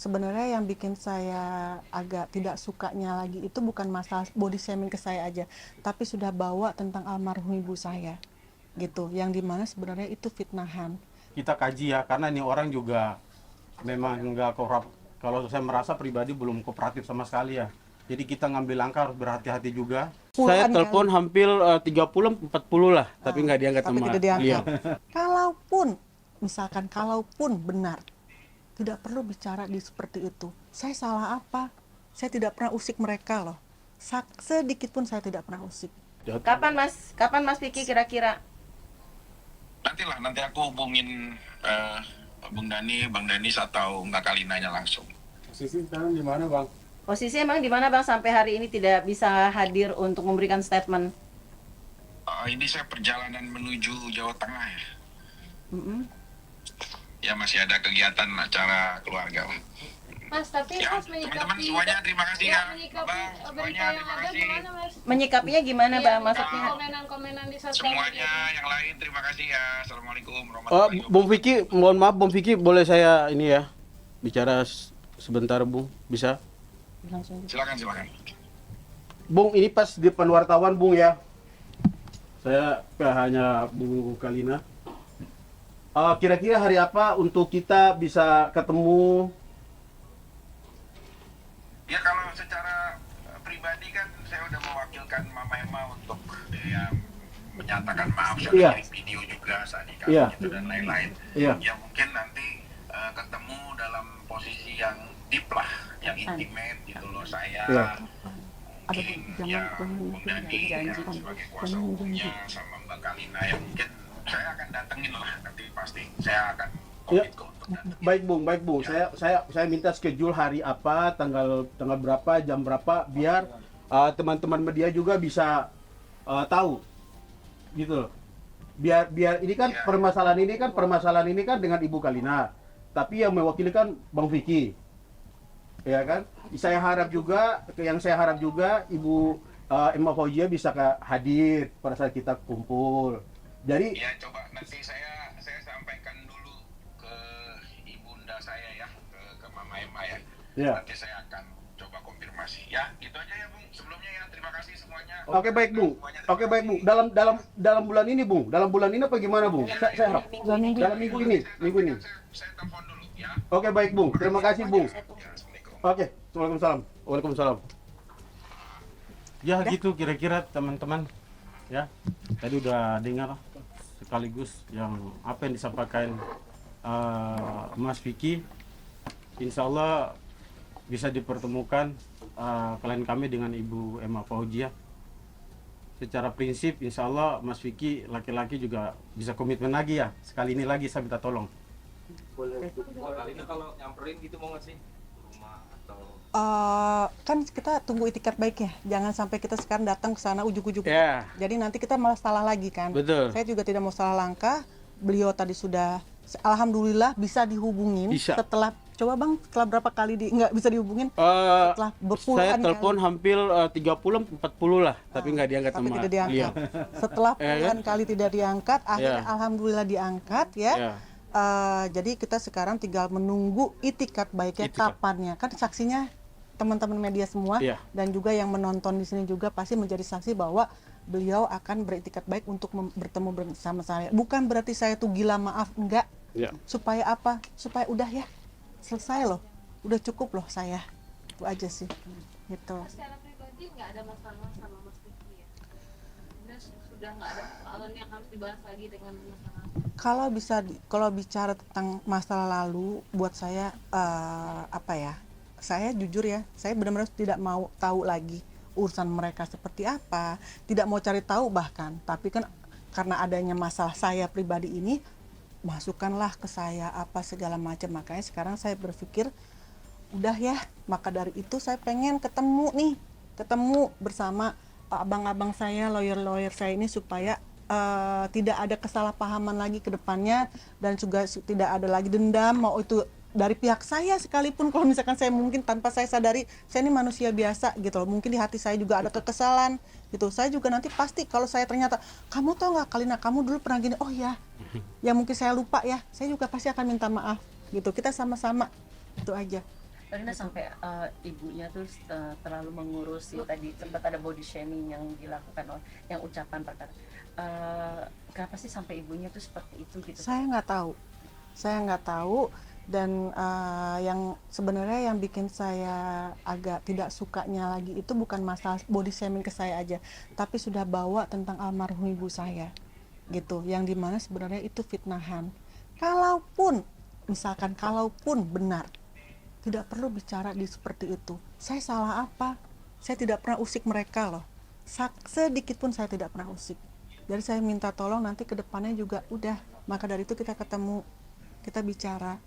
Sebenarnya yang bikin saya agak tidak sukanya lagi itu bukan masalah body shaming ke saya aja, tapi sudah bawa tentang almarhum ibu saya, gitu. Yang dimana sebenarnya itu fitnahan. Kita kaji ya, karena ini orang juga memang nggak kooperatif. Kalau saya merasa pribadi belum kooperatif sama sekali ya. Jadi kita ngambil langkah harus berhati-hati juga. Saya Puluhan telepon kali. hampir 30 40 lah, tapi nggak diangkat Tapi sama tidak diangkat. beliau. Kalaupun benar, tidak perlu bicara di seperti itu. Saya salah apa? Saya tidak pernah usik mereka loh. Sedikit pun saya tidak pernah usik. Kapan Mas Vicky kira-kira? Nanti aku hubungin Bung Dani, Bang Danis atau Mbak Kalinanya langsung. Posisi sekarang di mana, Bang? Posisi emang di mana Bang sampai hari ini tidak bisa hadir untuk memberikan statement? Ini saya perjalanan menuju Jawa Tengah ya. Ya masih ada kegiatan acara keluarga. Mas, tapi Ya, Mas menyikapi teman-teman semuanya terima kasih ya. menyikapi Bang, berita semuanya yang terima ada kasih. gimana Mas? Menyikapinya gimana Bang? Maksudnya Komenan-komenan di sosial Semuanya media. yang lain terima kasih ya. Assalamualaikum Oh, warahmatullahi Bung wabarakatuh. Vicky, mohon maaf Bung Vicky, boleh saya ini ya bicara sebentar, Bung? Bisa? langsung. Silakan. Bung, ini pas di depan wartawan, Bung ya. Saya hanya Bu Kalina. Kira-kira hari apa untuk kita bisa ketemu? Ya kalau secara pribadi kan saya udah mewakilkan Mama Emma untuk ya, menyatakan maaf, saya Iya. kirim video juga saat nikah Iya. gitu dan lain-lain. Iya. Ya mungkin nanti ketemu dalam posisi yang deep lah, yang intimate gitu loh. Saya Iya. mungkin ya Bung Dani yang sebagai kuasa hukumnya sama Mbak Kalina ya mungkin saya akan datengin lah nanti pasti. Saya akan Ya. komit kok untuk datengin. Baik Bung. Saya minta schedule hari apa, tanggal berapa, jam berapa, biar teman-teman media juga bisa tahu, gitu loh. Biar ini kan Ya. permasalahan ini kan dengan Ibu Kalina, tapi yang mewakili kan Bang Vicky, ya kan? Saya harap juga Ibu Emma Fauzia bisa hadir pada saat kita kumpul. Jadi Ya coba nanti saya sampaikan dulu ke ibunda saya ya, ke Mama Emma ya. Ya. Nanti saya akan coba konfirmasi. Ya, gitu aja ya Bung. Sebelumnya ya terima kasih semuanya. Oke baik Bung. Semuanya terima Oke baik Bung. Dalam bulan ini Bung. Dalam bulan ini apa gimana Bung? Saya harap. Dalam minggu ini. Saya telepon dulu ya. Oke baik Bung. Terima kasih Bung. Ya, Assalamualaikum. Oke. Waalaikumsalam. Waalaikumsalam. Ya gitu kira-kira teman-teman. Ya. Tadi udah dengar sekaligus yang apa yang disampaikan Mas Vicky. Insya Allah bisa dipertemukan klien kami dengan Ibu Emma Fauzia. Secara prinsip insya Allah Mas Vicky laki-laki juga bisa komitmen lagi ya. Sekali ini lagi saya minta tolong. Kali ini kalau nyamperin gitu mau nggak sih rumah atau Kan kita tunggu itikat baik ya, jangan sampai kita sekarang datang ke sana ujuk-ujuk. Ya. Jadi nanti kita malah salah lagi kan. Betul. Saya juga tidak mau salah langkah. Beliau tadi sudah, alhamdulillah bisa dihubungin. Bisa. Setelah setelah berapa kali nggak bisa dihubungin? Setelah Saya berpuluhan telepon kali. hampir 30 40 lah, tapi nggak diangkat Tapi sama tidak diangkat. beliau. Setelah Ya kan? puluhan kali tidak diangkat, akhirnya Ya. alhamdulillah diangkat ya. Ya. Jadi kita sekarang tinggal menunggu itikat baiknya Itikat. kapannya. Kan saksinya teman-teman media semua Iya. dan juga yang menonton di sini juga pasti menjadi saksi bahwa beliau akan beritikat baik untuk bertemu bersama saya. Bukan berarti saya tuh gila maaf, enggak. Ya. Supaya apa? Supaya udah ya selesai loh. Udah cukup loh saya. Itu aja sih. Gitu. Secara pribadi nggak ada masalah sama Mas Vicky ya? Sudah nggak ada persoalan yang harus dibahas lagi dengan masalah. Kalau bicara tentang masa lalu buat saya apa ya? Saya jujur ya, saya benar-benar tidak mau tahu lagi urusan mereka seperti apa, tidak mau cari tahu bahkan. Tapi kan karena adanya masalah saya pribadi ini, masukkanlah ke saya apa segala macam. Makanya sekarang saya berpikir udah ya, maka dari itu saya pengen ketemu bersama abang-abang saya, lawyer-lawyer saya ini supaya tidak ada kesalahpahaman lagi ke depannya dan juga tidak ada lagi dendam, mau itu dari pihak saya sekalipun. Kalau misalkan saya mungkin tanpa saya sadari saya ini manusia biasa gitu loh, mungkin di hati saya juga ada kekesalan gitu. Saya juga nanti pasti kalau saya ternyata, kamu tahu nggak Kalina, kamu dulu pernah gini, oh ya mungkin saya lupa ya, saya juga pasti akan minta maaf gitu. Kita sama-sama, itu aja. Karena sampai ibunya tuh terlalu mengurusi, tadi sempat ada body shaming yang dilakukan oleh yang ucapan perkara. Kenapa sih sampai ibunya tuh seperti itu gitu? Saya nggak tahu, dan yang sebenarnya yang bikin saya agak tidak sukanya lagi itu bukan masalah body shaming ke saya aja, tapi sudah bawa tentang almarhum ibu saya gitu, yang dimana sebenarnya itu fitnahan. Kalaupun benar, tidak perlu bicara di seperti itu. Saya salah apa? Saya tidak pernah usik mereka loh, sedikit pun saya tidak pernah usik. Jadi saya minta tolong nanti ke depannya juga udah, maka dari itu kita ketemu, kita bicara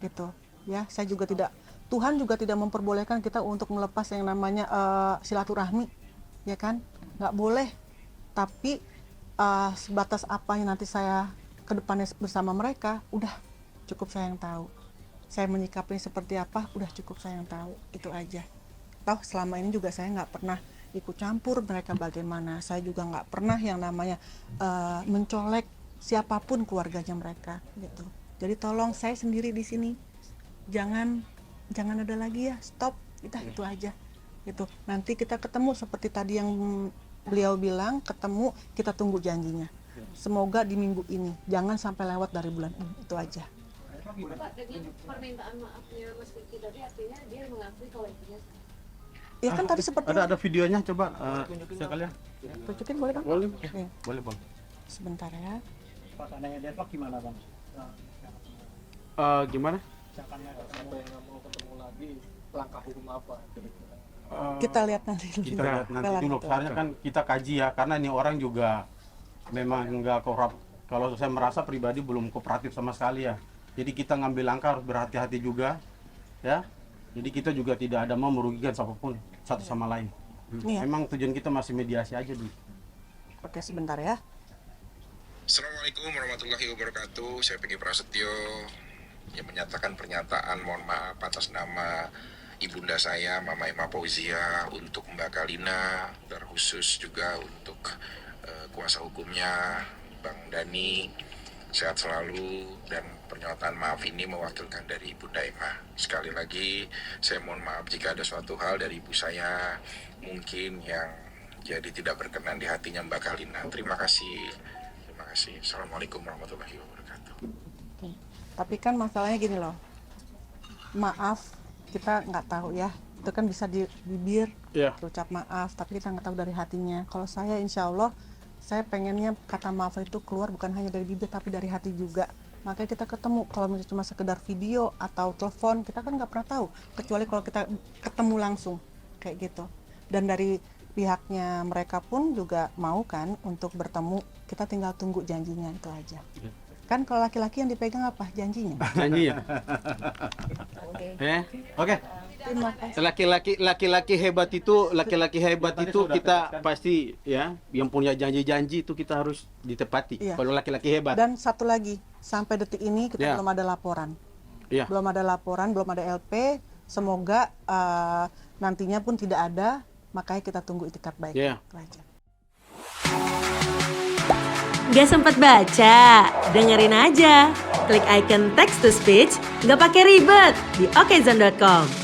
gitu ya. Saya juga tidak, Tuhan juga tidak memperbolehkan kita untuk melepas yang namanya silaturahmi, ya kan, nggak boleh. Tapi sebatas apa yang nanti saya ke depannya bersama mereka, udah cukup saya yang tahu. Saya menyikapinya seperti apa, udah cukup saya yang tahu, itu aja. Toh selama ini juga saya nggak pernah ikut campur mereka bagaimana. Saya juga nggak pernah yang namanya mencolek siapapun keluarganya mereka gitu. Jadi tolong saya sendiri di sini, jangan ada lagi ya, stop, itu aja gitu. Nanti kita ketemu seperti tadi yang beliau bilang, ketemu, kita tunggu janjinya. Semoga di minggu ini, jangan sampai lewat dari bulan ini, itu aja. Pak, dengan permintaan maafnya Mas Vicky tadi artinya dia mengakui kalau ibunya salah. Ya kan tadi seperti Ada videonya, coba sekalian. tunjukin, boleh Bang? Boleh, Nih, boleh Bang. sebentar ya. Pasangannya Depok gimana Bang? Gimana? Misalkan sampai nggak mau ketemu lagi, langkah hukum apa kira-kira? Kita lihat nanti dulu. Kita lihat nanti Kita dulu, lihat. karena kan kita kaji ya, karena ini orang juga memang nggak korup. Kalau saya merasa pribadi belum kooperatif sama sekali ya. Jadi kita ngambil langkah harus berhati-hati juga, ya. Jadi kita juga tidak ada mau merugikan siapapun satu sama lain. Iya. Memang tujuan kita masih mediasi aja dulu. Oke, sebentar ya. Assalamualaikum warahmatullahi wabarakatuh. Saya Pegi Prasetyo yang menyatakan pernyataan mohon maaf atas nama ibunda saya, Mama Emma Fauzia, untuk Mbak Kalina, terkhusus juga untuk kuasa hukumnya Bang Dani. Sehat selalu, dan pernyataan maaf ini mewakilkan dari Ibunda Emma. Sekali lagi saya mohon maaf jika ada suatu hal dari ibu saya mungkin yang jadi tidak berkenan di hatinya Mbak Kalina. Terima kasih. Assalamualaikum warahmatullahi wabarakatuh. Oke. Tapi kan masalahnya gini loh, maaf kita nggak tahu ya, itu kan bisa di bibir, Iya. ucap maaf, tapi kita nggak tahu dari hatinya. Kalau saya insya Allah, saya pengennya kata maaf itu keluar bukan hanya dari bibir tapi dari hati juga. Makanya kita ketemu, kalau misalnya cuma sekedar video atau telepon, kita kan nggak pernah tahu, kecuali kalau kita ketemu langsung kayak gitu. Dan dari pihaknya mereka pun juga mau kan untuk bertemu, kita tinggal tunggu janjinya, itu aja. Kan kalau laki-laki yang dipegang apa? Janjinya. Janji ya. Oke. Terima kasih. Laki-laki hebat itu kita pasti ya, yang punya janji-janji itu kita harus ditepati. Iya. Kalau laki-laki hebat. Dan satu lagi, sampai detik ini kita Ya. belum ada laporan. Iya. Belum ada laporan, belum ada LP. Semoga nantinya pun tidak ada, makanya kita tunggu itikat baik. Iya. Itu aja. Gak sempat baca? Dengerin aja. Klik icon text to speech, gak pakai ribet di okezone.com.